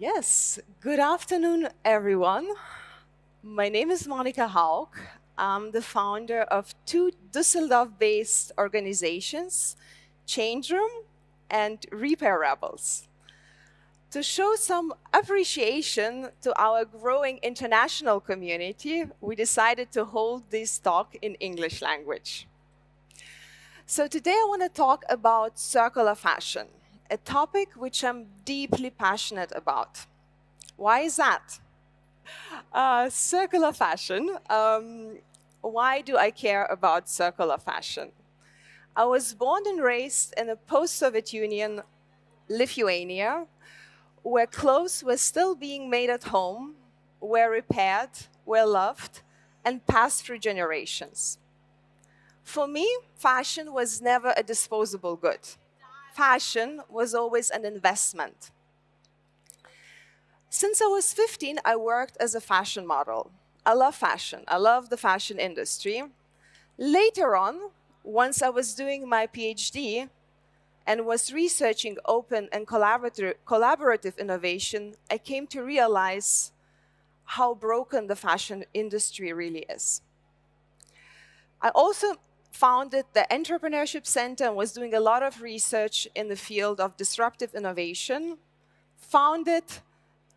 Yes, good afternoon, everyone. My name is Monika Hauck. I'm the founder of two Düsseldorf-based organizations, Change Room and Repair Rebels. To show some appreciation to our growing international community, we decided to hold this talk in English language. So today I want to talk about circular fashion, a topic which I'm deeply passionate about. Why is that? Circular fashion. Why do I care about circular fashion? I was born and raised in a post-Soviet Union Lithuania, where clothes were still being made at home, were repaired, were loved, and passed through generations. For me, fashion was never a disposable good. Fashion was always an investment. Since I was 15, I worked as a fashion model. I love fashion. I love the fashion industry. Later on, once I was doing my PhD and was researching open and collaborative innovation, I came to realize how broken the fashion industry really is. I also founded the Entrepreneurship Center and was doing a lot of research in the field of disruptive innovation, founded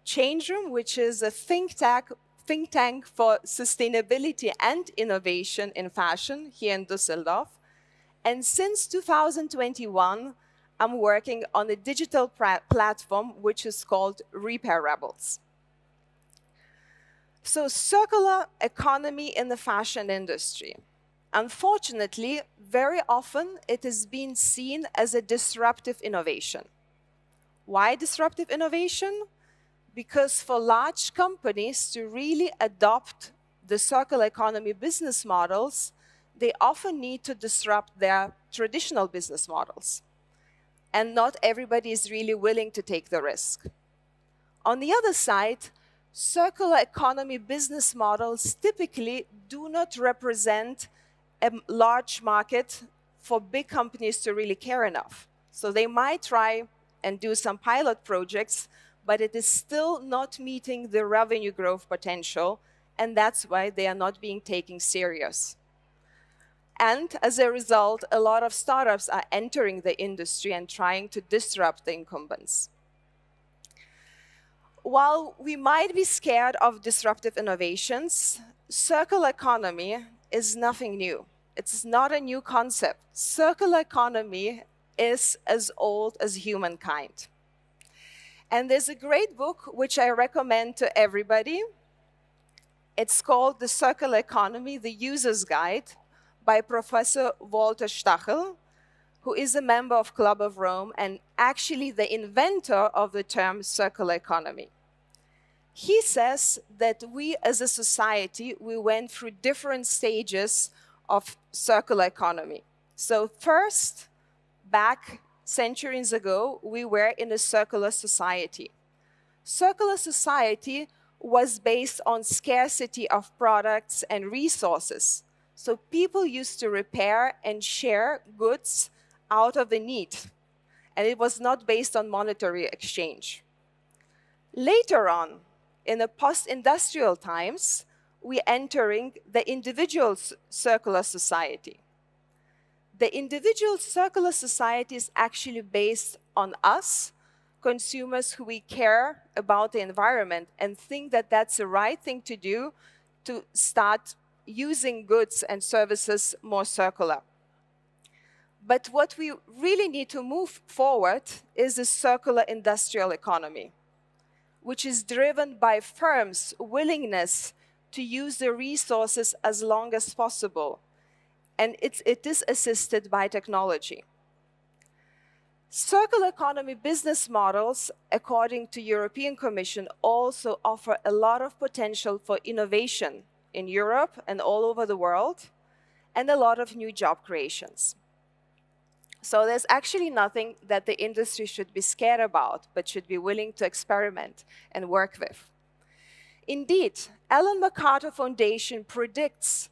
Change Room, which is a think tank for sustainability and innovation in fashion here in Düsseldorf. And since 2021, I'm working on a digital platform which is called Repair Rebels. So circular economy in the fashion industry. Unfortunately, very often it is being seen as a disruptive innovation. Why disruptive innovation? Because for large companies to really adopt the circular economy business models, they often need to disrupt their traditional business models. And not everybody is really willing to take the risk. On the other side, circular economy business models typically do not represent a large market for big companies to really care enough. So they might try and do some pilot projects, but it is still not meeting the revenue growth potential, and that's why they are not being taken serious. And as a result, a lot of startups are entering the industry and trying to disrupt the incumbents. While we might be scared of disruptive innovations, circular economy is nothing new. It's not a new concept. Circular economy is as old as humankind. And there's a great book which I recommend to everybody. It's called The Circular Economy, The User's Guide by Professor Walter Stachel, who is a member of Club of Rome and actually the inventor of the term circular economy. He says that we as a society, we went through different stages of circular economy. So first, back centuries ago, we were in a circular society. Circular society was based on scarcity of products and resources. So people used to repair and share goods out of the need. And it was not based on monetary exchange. Later on, in the post-industrial times, we're entering the individual circular society. The individual circular society is actually based on us, consumers who we care about the environment and think that that's the right thing to do to start using goods and services more circular. But what we really need to move forward is the circular industrial economy, which is driven by firms' willingness to use the resources as long as possible. And it is assisted by technology. Circular economy business models, according to European Commission, also offer a lot of potential for innovation in Europe and all over the world, and a lot of new job creations. So there's actually nothing that the industry should be scared about, but should be willing to experiment and work with. Indeed, Ellen MacArthur Foundation predicts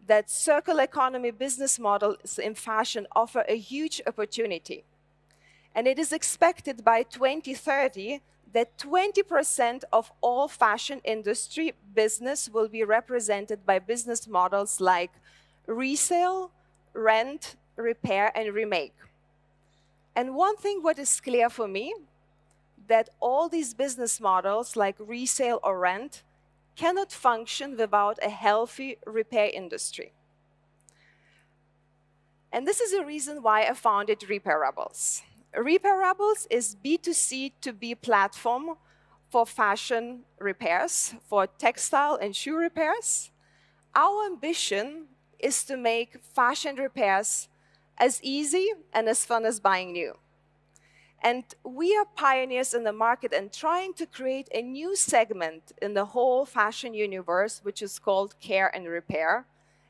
that circular economy business models in fashion offer a huge opportunity. And it is expected by 2030 that 20% of all fashion industry business will be represented by business models like resale, rent, repair, and remake. And one thing what is clear for me, that all these business models like resale or rent cannot function without a healthy repair industry. And this is the reason why I founded Repairables. Repairables is B2C to B platform for fashion repairs, for textile and shoe repairs. Our ambition is to make fashion repairs as easy and as fun as buying new. And we are pioneers in the market and trying to create a new segment in the whole fashion universe, which is called care and repair,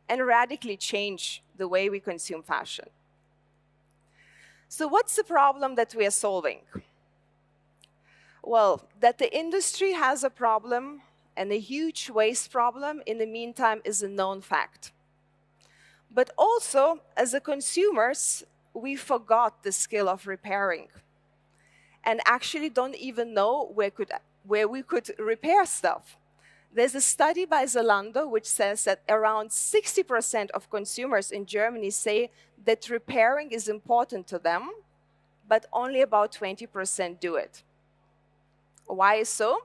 and radically change the way we consume fashion. So what's the problem that we are solving? Well, that the industry has a problem and a huge waste problem in the meantime is a known fact. But also, as a consumers, we forgot the skill of repairing and actually don't even know where we could repair stuff. There's a study by Zalando which says that around 60% of consumers in Germany say that repairing is important to them, but only about 20% do it. Why is so?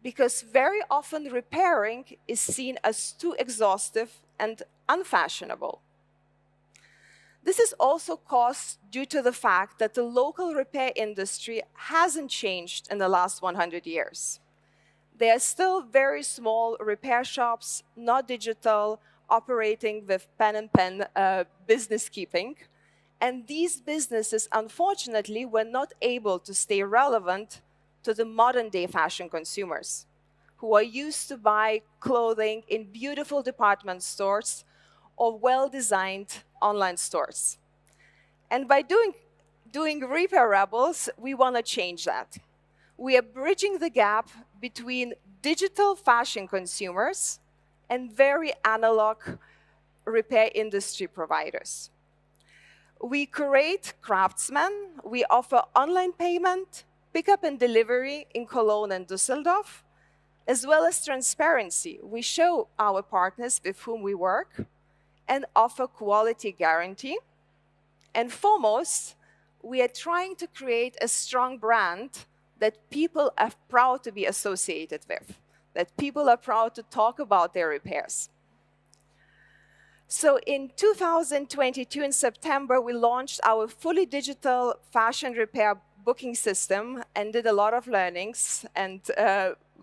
Because very often repairing is seen as too exhaustive and unfashionable. This is also caused due to the fact that the local repair industry hasn't changed in the last 100 years. There are still very small repair shops, not digital, operating with pen and pen business keeping. And these businesses, unfortunately, were not able to stay relevant to the modern day fashion consumers who are used to buy clothing in beautiful department stores or well-designed online stores. And by doing Repairables, we want to change that. We are bridging the gap between digital fashion consumers and very analog repair industry providers. We curate craftsmen, we offer online payment, pickup and delivery in Cologne and Düsseldorf, as well as transparency. We show our partners with whom we work and offer quality guarantee. And foremost, we are trying to create a strong brand that people are proud to be associated with, that people are proud to talk about their repairs. So in 2022, in September, we launched our fully digital fashion repair booking system and did a lot of learnings, and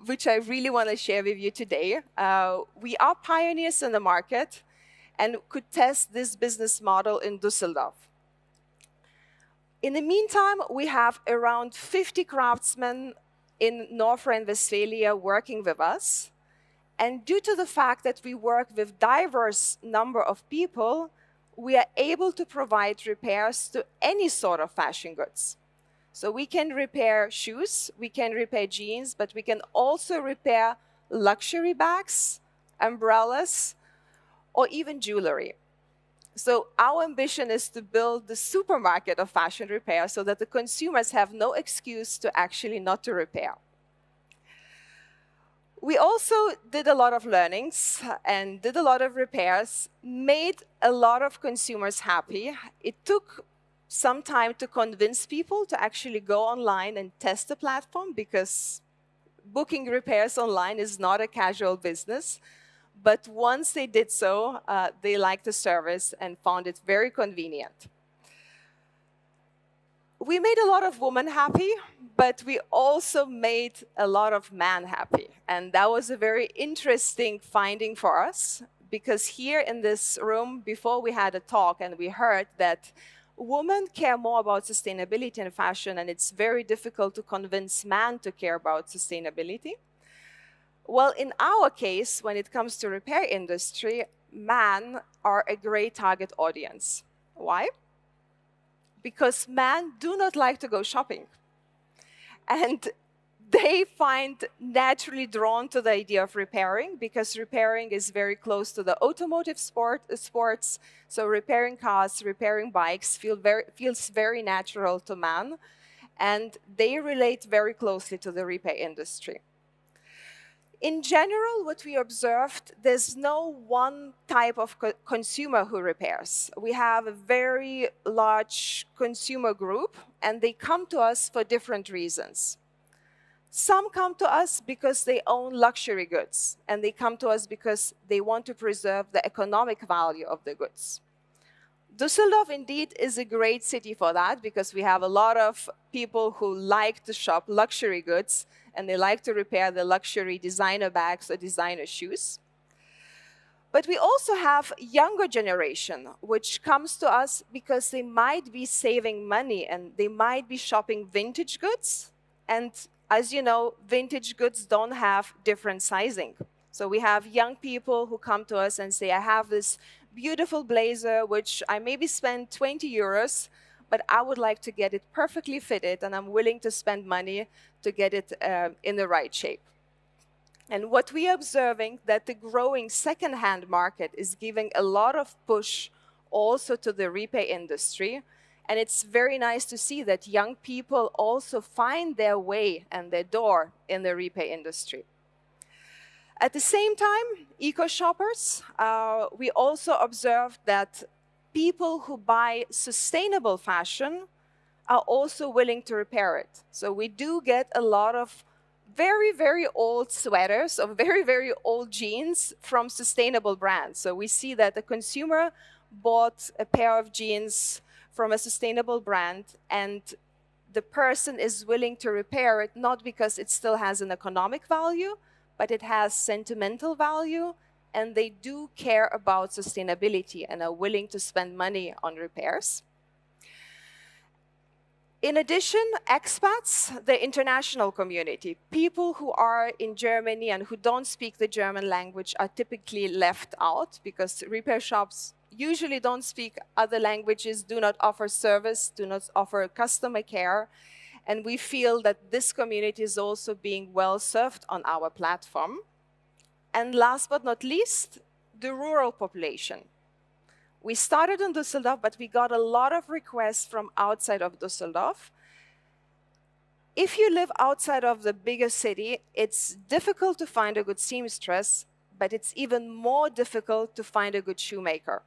which I really want to share with you today. We are pioneers in the market and could test this business model in Düsseldorf. In the meantime, we have around 50 craftsmen in North Rhine-Westphalia working with us. And due to the fact that we work with diverse number of people, we are able to provide repairs to any sort of fashion goods. So we can repair shoes, we can repair jeans, but we can also repair luxury bags, umbrellas, or even jewelry. So our ambition is to build the supermarket of fashion repair so that the consumers have no excuse to actually not to repair. We also did a lot of learnings and did a lot of repairs, made a lot of consumers happy. It took some time to convince people to actually go online and test the platform, because booking repairs online is not a casual business. But once they did so, they liked the service and found it very convenient. We made a lot of women happy, but we also made a lot of men happy. And that was a very interesting finding for us, because here in this room, before we had a talk and we heard that women care more about sustainability and fashion, and it's very difficult to convince men to care about sustainability. Well, in our case, when it comes to repair industry, men are a great target audience. Why? Because men do not like to go shopping. And they find naturally drawn to the idea of repairing because repairing is very close to the automotive sports. So repairing cars, repairing bikes feels very natural to man, and they relate very closely to the repair industry. In general, what we observed, there's no one type of consumer who repairs. We have a very large consumer group, and they come to us for different reasons. Some come to us because they own luxury goods, and they come to us because they want to preserve the economic value of the goods. Düsseldorf indeed is a great city for that because we have a lot of people who like to shop luxury goods and they like to repair the luxury designer bags or designer shoes. But we also have younger generation, which comes to us because they might be saving money and they might be shopping vintage goods. And as you know, vintage goods don't have different sizing. So we have young people who come to us and say, I have this beautiful blazer, which I maybe spend 20 euros, but I would like to get it perfectly fitted, and I'm willing to spend money to get it in the right shape. And what we are observing, that the growing second-hand market is giving a lot of push also to the repair industry. And it's very nice to see that young people also find their way and their door in the repair industry. At the same time, eco-shoppers, we also observed that people who buy sustainable fashion are also willing to repair it. So we do get a lot of very, very old sweaters or very, very old jeans from sustainable brands. So we see that the consumer bought a pair of jeans from a sustainable brand, and the person is willing to repair it, not because it still has an economic value, but it has sentimental value, and they do care about sustainability and are willing to spend money on repairs. In addition, expats, the international community, people who are in Germany and who don't speak the German language are typically left out because repair shops usually don't speak other languages, do not offer service, do not offer customer care. And we feel that this community is also being well served on our platform. And last but not least, the rural population. We started in Düsseldorf, but we got a lot of requests from outside of Düsseldorf. If you live outside of the bigger city, it's difficult to find a good seamstress, but it's even more difficult to find a good shoemaker.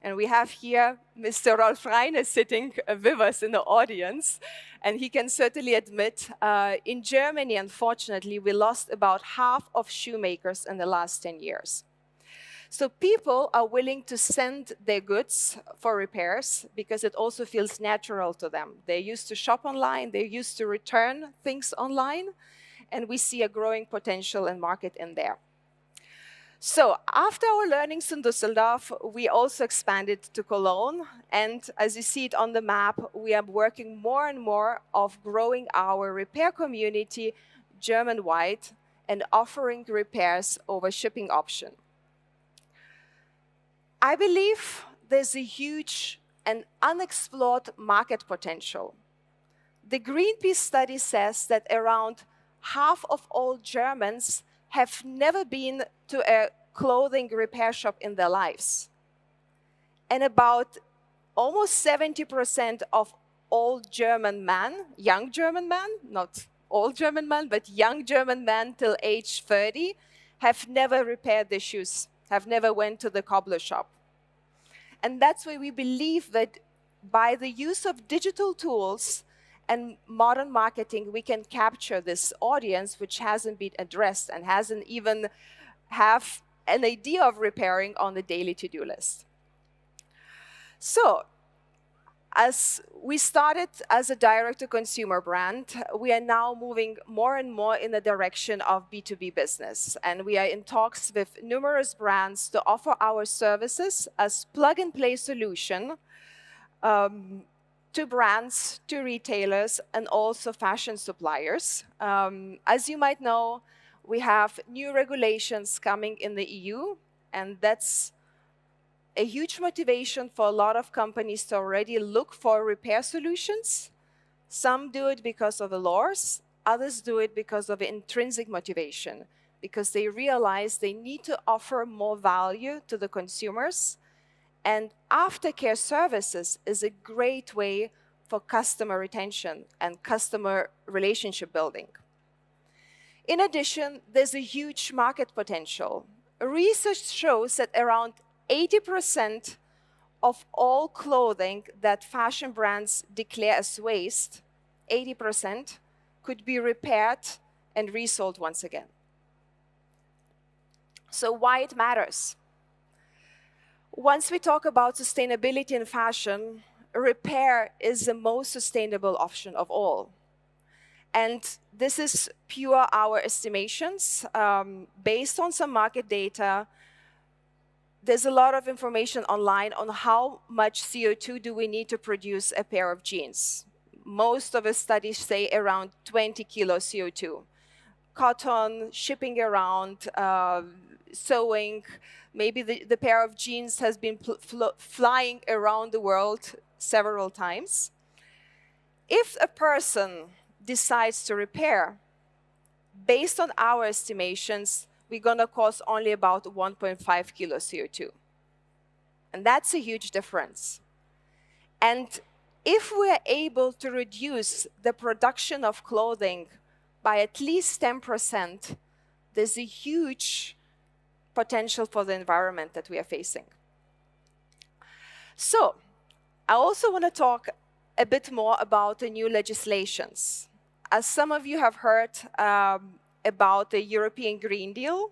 And we have here Mr. Rolf Reine sitting with us in the audience, and he can certainly admit, in Germany, unfortunately, we lost about half of shoemakers in the last 10 years. So people are willing to send their goods for repairs because it also feels natural to them. They're used to shop online, they're used to return things online, and we see a growing potential and market in there. So after our learnings in Düsseldorf, we also expanded to Cologne. And as you see it on the map, we are working more and more of growing our repair community German-wide and offering repairs over shipping option. I believe there's a huge and unexplored market potential. The Greenpeace study says that around half of all Germans have never been to a clothing repair shop in their lives. And about almost 70% of all German men, young German men, not all German men, but young German men till age 30, have never repaired their shoes, have never went to the cobbler shop. And that's why we believe that by the use of digital tools and modern marketing, we can capture this audience which hasn't been addressed and hasn't even have an idea of repairing on the daily to-do list. So, as we started as a direct-to-consumer brand, we are now moving more and more in the direction of B2B business. And we are in talks with numerous brands to offer our services as plug-and-play solution to brands, to retailers, and also fashion suppliers. As you might know, we have new regulations coming in the EU, and that's a huge motivation for a lot of companies to already look for repair solutions. Some do it because of the laws, Others do it because of intrinsic motivation, because they realize they need to offer more value to the consumers. And aftercare services is a great way for customer retention and customer relationship building. In addition, there's a huge market potential. Research shows that around 80% of all clothing that fashion brands declare as waste, 80%, could be repaired and resold once again. So why it matters? Once we talk about sustainability in fashion, repair is the most sustainable option of all. And this is pure our estimations. Based on some market data, there's a lot of information online on how much CO2 do we need to produce a pair of jeans. Most of the studies say around 20 kilos CO2. Cotton, shipping around, sewing, maybe the pair of jeans has been flying around the world several times. If a person decides to repair, based on our estimations, we're going to cost only about 1.5 kilos CO2. And that's a huge difference. And if we're able to reduce the production of clothing by at least 10%, there's a huge potential for the environment that we are facing. So, I also want to talk a bit more about the new legislations. As some of you have heard about the European Green Deal,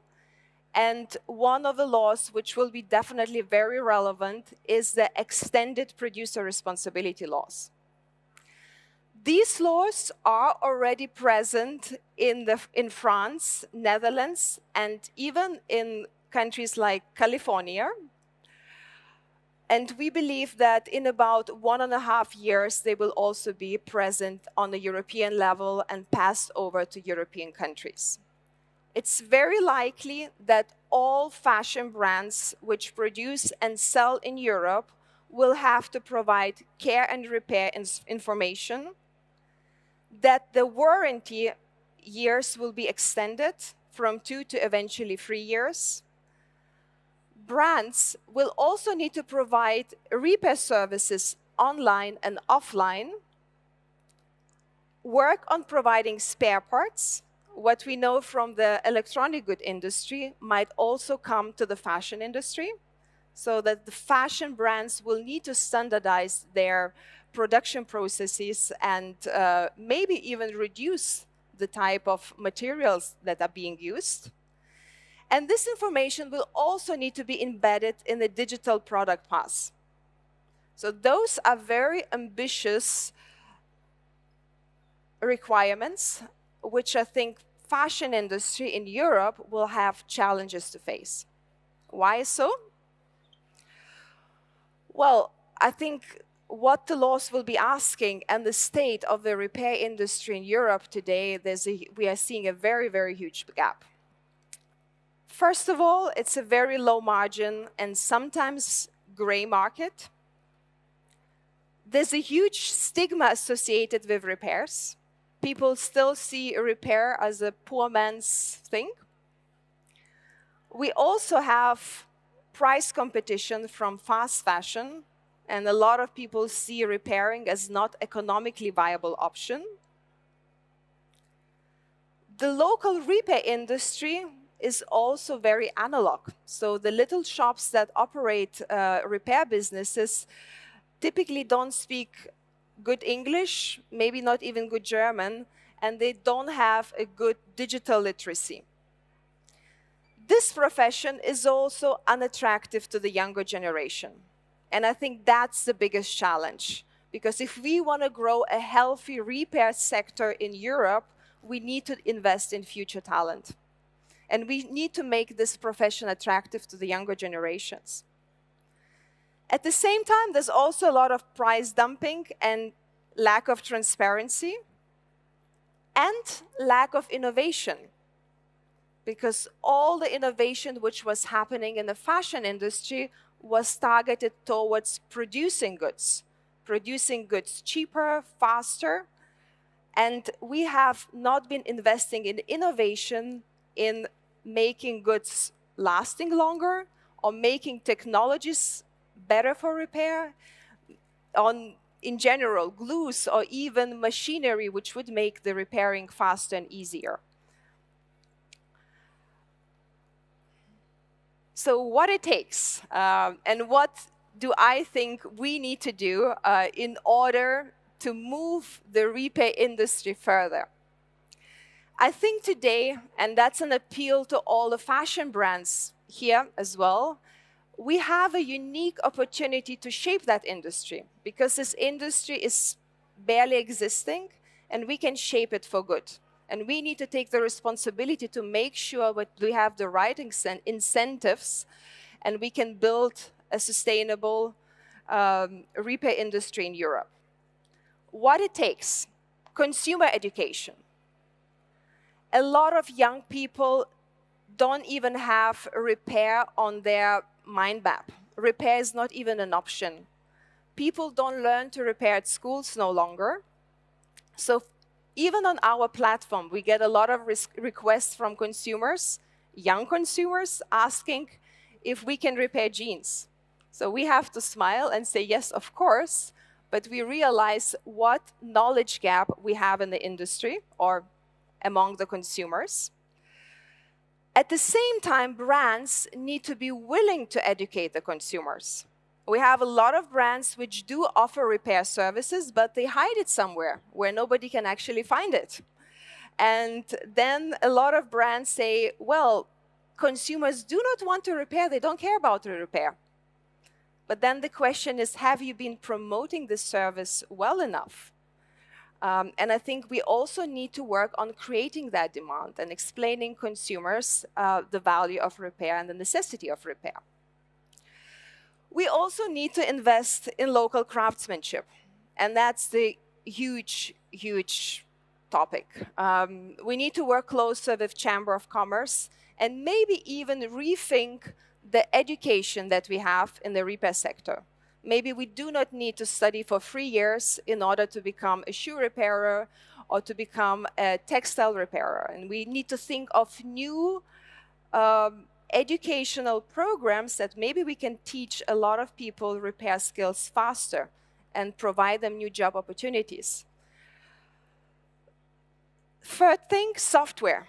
and one of the laws which will be definitely very relevant is the extended producer responsibility laws. These laws are already present in France, Netherlands, and even in countries like California. And we believe that in about 1.5 years, they will also be present on the European level and passed over to European countries. It's very likely that all fashion brands which produce and sell in Europe will have to provide care and repair information, that the warranty years will be extended from 2 to eventually 3 years. Brands will also need to provide repair services online and offline, work on providing spare parts. What we know from the electronic good industry might also come to the fashion industry, so that the fashion brands will need to standardize their production processes and maybe even reduce the type of materials that are being used. And this information will also need to be embedded in the digital product pass. So those are very ambitious requirements, which I think fashion industry in Europe will have challenges to face. Why so? Well, I think what the laws will be asking and the state of the repair industry in Europe today, we are seeing a very, very huge gap. First of all, it's a very low margin and sometimes gray market. There's a huge stigma associated with repairs. People still see a repair as a poor man's thing. We also have price competition from fast fashion, and a lot of people see repairing as not economically viable option. The local repair industry is also very analog. So the little shops that operate repair businesses typically don't speak good English, maybe not even good German, and they don't have a good digital literacy. This profession is also unattractive to the younger generation. And I think that's the biggest challenge. Because if we want to grow a healthy repair sector in Europe, we need to invest in future talent. And we need to make this profession attractive to the younger generations. At the same time, there's also a lot of price dumping and lack of transparency and lack of innovation. Because all the innovation which was happening in the fashion industry was targeted towards producing goods cheaper, faster, And we have not been investing in innovation, in making goods lasting longer, or making technologies better for repair, on, in general, glues or even machinery which would make the repairing faster and easier. So what it takes, and what do I think we need to do in order to move the repair industry further? I think today, and that's an appeal to all the fashion brands here as well, we have a unique opportunity to shape that industry, because this industry is barely existing and we can shape it for good. And we need to take the responsibility to make sure that we have the right incentives and we can build a sustainable repair industry in Europe. What it takes: consumer education. A lot of young people don't even have repair on their mind map. Repair is not even an option. People don't learn to repair at schools no longer. So even on our platform, we get a lot of requests from consumers, young consumers, asking if we can repair jeans. So we have to smile and say, yes, of course, but we realize what knowledge gap we have in the industry or among the consumers. At the same time, brands need to be willing to educate the consumers. We have a lot of brands which do offer repair services, but they hide it somewhere where nobody can actually find it. And then a lot of brands say, well, consumers do not want to repair, they don't care about the repair. But then the question is, have you been promoting this service well enough? And I think we also need to work on creating that demand and explaining consumers the value of repair and the necessity of repair. We also need to invest in local craftsmanship, and that's the huge, huge topic. We need to work closer with Chamber of Commerce and maybe even rethink the education that we have in the repair sector. Maybe we do not need to study for 3 years in order to become a shoe repairer or to become a textile repairer. And we need to think of new educational programs that maybe we can teach a lot of people repair skills faster and provide them new job opportunities. Third thing, software.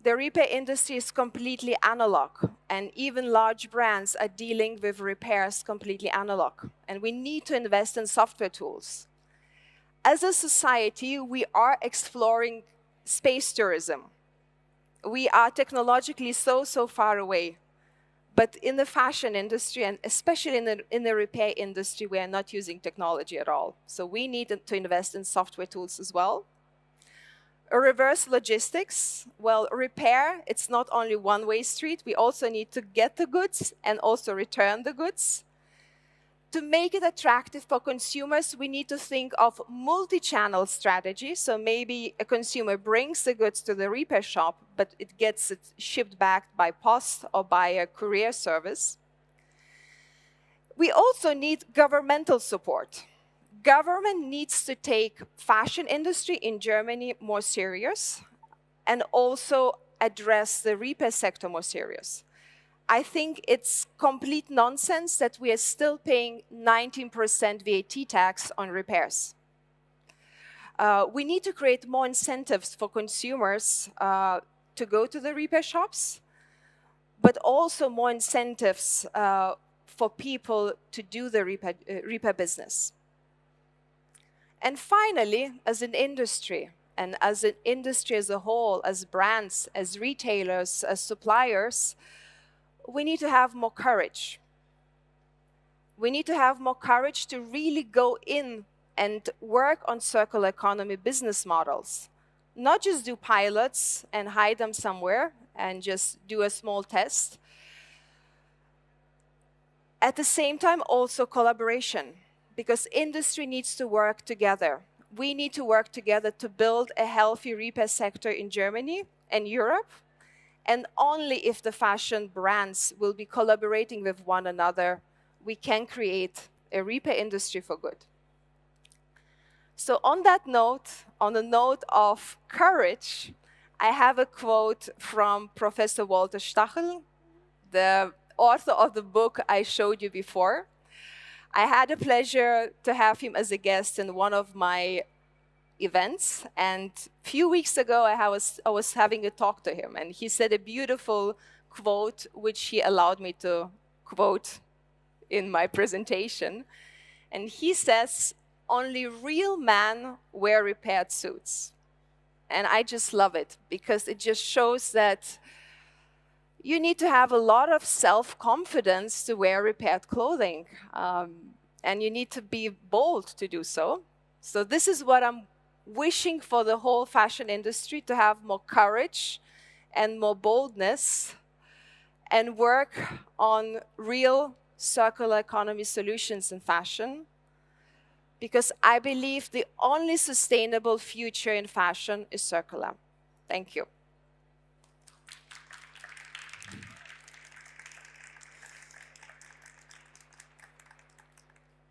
The repair industry is completely analog, and even large brands are dealing with repairs completely analog. And we need to invest in software tools. As a society, we are exploring space tourism. We are technologically so far away. But in the fashion industry, and especially in the repair industry, we are not using technology at all. So we need to invest in software tools as well. A reverse logistics, well, repair, it's not only one-way street. We also need to get the goods and also return the goods. To make it attractive for consumers, we need to think of multi-channel strategy. So maybe a consumer brings the goods to the repair shop, but it gets it shipped back by post or by a courier service. We also need governmental support. Government needs to take fashion industry in Germany more serious and also address the repair sector more serious. I think it's complete nonsense that we are still paying 19% VAT tax on repairs. We need to create more incentives for consumers to go to the repair shops, but also more incentives for people to do the repair business. And finally, as an industry, and as an industry as a whole, as brands, as retailers, as suppliers, we need to have more courage. We need to have more courage to really go in and work on circular economy business models. Not just do pilots and hide them somewhere and just do a small test. At the same time, also collaboration, because industry needs to work together. We need to work together to build a healthy repair sector in Germany and Europe. And only if the fashion brands will be collaborating with one another, we can create a repair industry for good. So on that note, on the note of courage, I have a quote from Professor Walter Stachel, the author of the book I showed you before. I had the pleasure to have him as a guest in one of my events, and a few weeks ago I was having a talk to him, and he said a beautiful quote which he allowed me to quote in my presentation. And he says, "Only real men wear repaired suits." And I just love it because it just shows that you need to have a lot of self-confidence to wear repaired clothing. And you need to be bold to do so. So this is what I'm wishing for the whole fashion industry, to have more courage and more boldness and work on real circular economy solutions in fashion. Because I believe the only sustainable future in fashion is circular. Thank you.